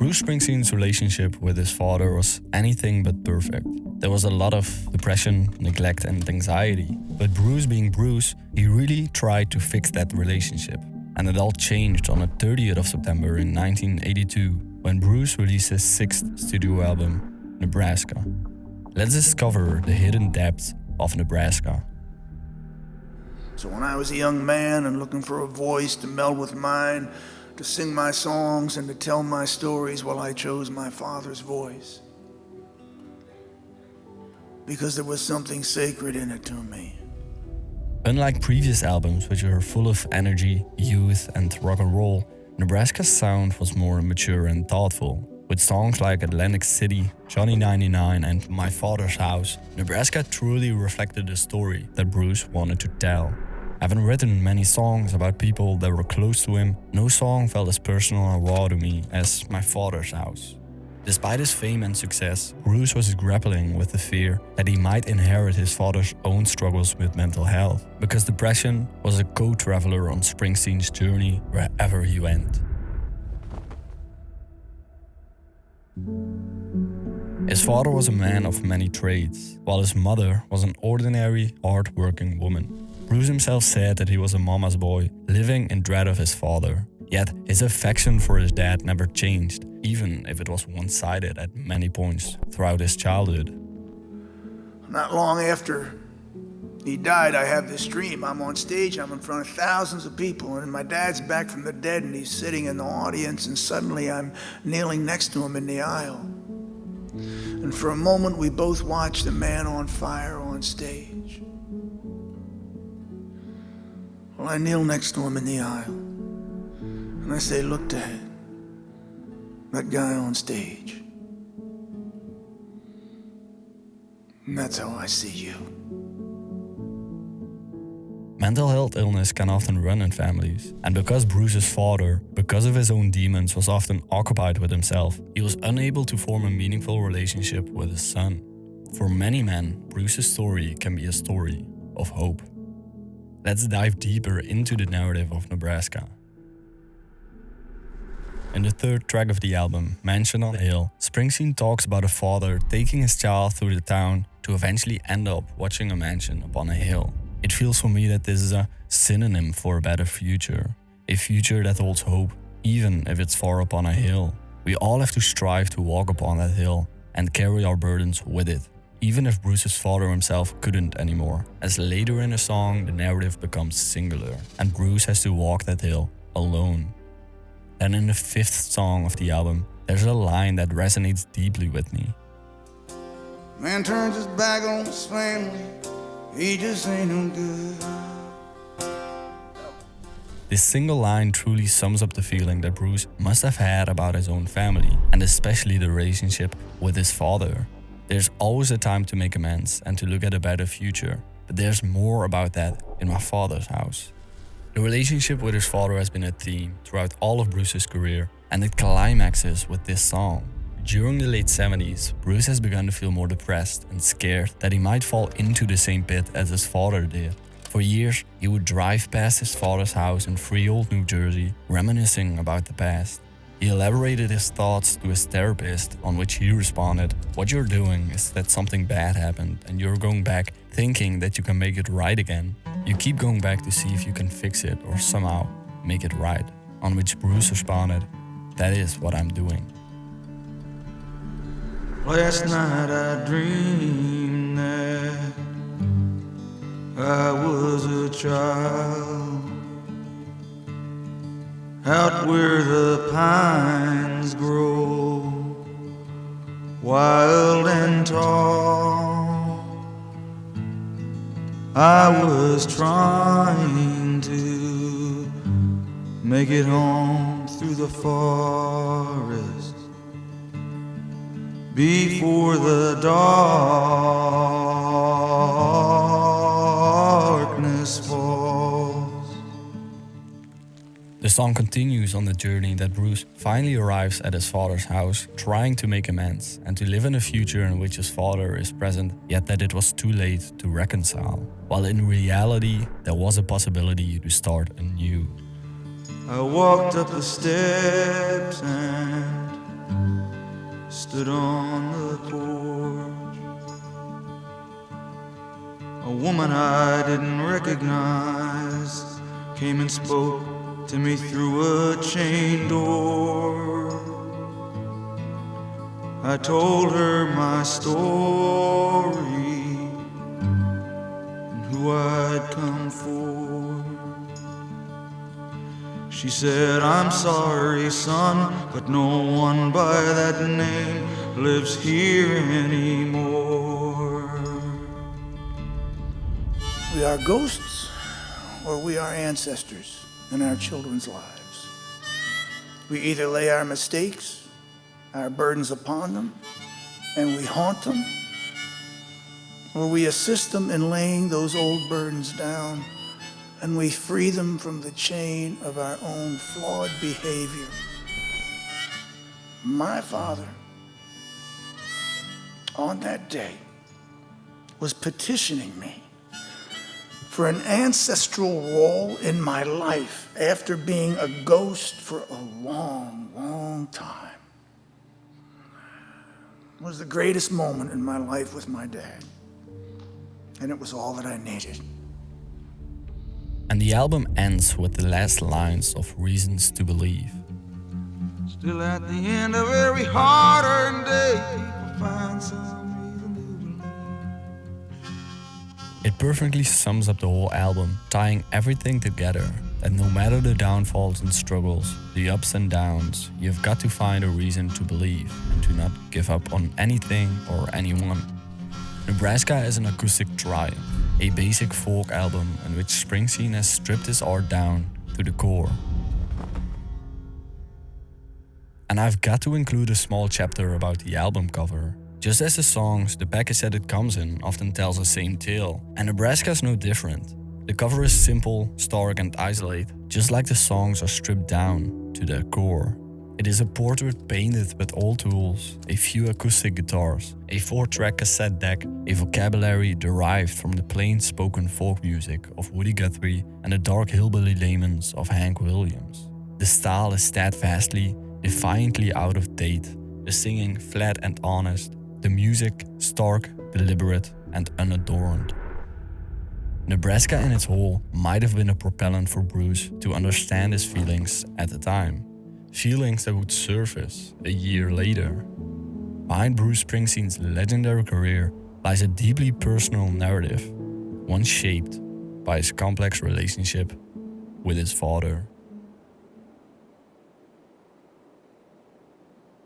Bruce Springsteen's relationship with his father was anything but perfect. There was a lot of depression, neglect and anxiety. But Bruce being Bruce, he really tried to fix that relationship. And it all changed on the 30th of September in 1982 when Bruce released his 6th studio album, Nebraska. Let's discover the hidden depths of Nebraska. So when I was a young man and looking for a voice to meld with mine, to sing my songs and to tell my stories, well, I chose my father's voice. Because there was something sacred in it to me. Unlike previous albums, which were full of energy, youth and rock and roll, Nebraska's sound was more mature and thoughtful. With songs like Atlantic City, Johnny 99 and My Father's House, Nebraska truly reflected the story that Bruce wanted to tell. Having written many songs about people that were close to him, no song felt as personal and raw to me as My Father's House. Despite his fame and success, Bruce was grappling with the fear that he might inherit his father's own struggles with mental health, because depression was a co-traveler on Springsteen's journey wherever he went. His father was a man of many trades, while his mother was an ordinary, hard-working woman. Bruce himself said that he was a mama's boy, living in dread of his father. Yet his affection for his dad never changed, even if it was one-sided at many points throughout his childhood. Not long after he died, I have this dream. I'm on stage, I'm in front of thousands of people, and my dad's back from the dead and he's sitting in the audience, and suddenly I'm kneeling next to him in the aisle. And for a moment we both watch the man on fire on stage. Well, I kneel next to him in the aisle, and I say, look, Dad, that guy on stage. And that's how I see you. Mental health illness can often run in families, and because Bruce's father, because of his own demons, was often occupied with himself, he was unable to form a meaningful relationship with his son. For many men, Bruce's story can be a story of hope. Let's dive deeper into the narrative of Nebraska. In the 3rd track of the album, Mansion on a Hill, Springsteen talks about a father taking his child through the town to eventually end up watching a mansion upon a hill. It feels for me that this is a synonym for a better future. A future that holds hope, even if it's far upon a hill. We all have to strive to walk upon that hill and carry our burdens with it. Even if Bruce's father himself couldn't anymore, as later in the song the narrative becomes singular and Bruce has to walk that hill alone. Then in the 5th song of the album, there's a line that resonates deeply with me. Man turns his back on his family, he just ain't no good. This single line truly sums up the feeling that Bruce must have had about his own family, and especially the relationship with his father. There's always a time to make amends and to look at a better future, but there's more about that in My Father's House. The relationship with his father has been a theme throughout all of Bruce's career, and it climaxes with this song. During the late 70s, Bruce has begun to feel more depressed and scared that he might fall into the same pit as his father did. For years, he would drive past his father's house in Freehold, New Jersey, reminiscing about the past. He elaborated his thoughts to his therapist, on which he responded, "What you're doing is that something bad happened and you're going back thinking that you can make it right again. You keep going back to see if you can fix it or somehow make it right." On which Bruce responded, "That is what I'm doing." Last night I dreamed that I was a child, out where the pines grow wild and tall. I was trying to make it home through the forest before the darkness falls. The song continues on the journey that Bruce finally arrives at his father's house, trying to make amends and to live in a future in which his father is present, yet that it was too late to reconcile. While in reality, there was a possibility to start anew. I walked up the steps and stood on the porch. A woman I didn't recognize came and spoke to me through a chain door. I told her my story and who I'd come for. She said, I'm sorry, son, but no one by that name lives here anymore. We are ghosts, or we are ancestors in our children's lives. We either lay our mistakes, our burdens upon them, and we haunt them, or we assist them in laying those old burdens down, and we free them from the chain of our own flawed behavior. My father, on that day, was petitioning me for an ancestral role in my life after being a ghost for a long, long time. It was the greatest moment in my life with my dad, and it was all that I needed. And the album ends with the last lines of Reasons to Believe. Still at the end of every hard-earned day, people find some reason to believe. It perfectly sums up the whole album, tying everything together, that no matter the downfalls and struggles, the ups and downs, you've got to find a reason to believe and to not give up on anything or anyone. Nebraska is an acoustic triumph, a basic folk album in which Springsteen has stripped his art down to the core. And I've got to include a small chapter about the album cover. Just as the songs, the package that it comes in often tells the same tale, and Nebraska's no different. The cover is simple, stark and isolated, just like the songs are stripped down to their core. It is a portrait painted with old tools, a few acoustic guitars, a 4-track cassette deck, a vocabulary derived from the plain-spoken folk music of Woody Guthrie and the dark hillbilly laments of Hank Williams. The style is steadfastly, defiantly out of date, the singing flat and honest, the music stark, deliberate and unadorned. Nebraska in its whole might have been a propellant for Bruce to understand his feelings at the time. Feelings that would surface a year later. Behind Bruce Springsteen's legendary career lies a deeply personal narrative, one shaped by his complex relationship with his father.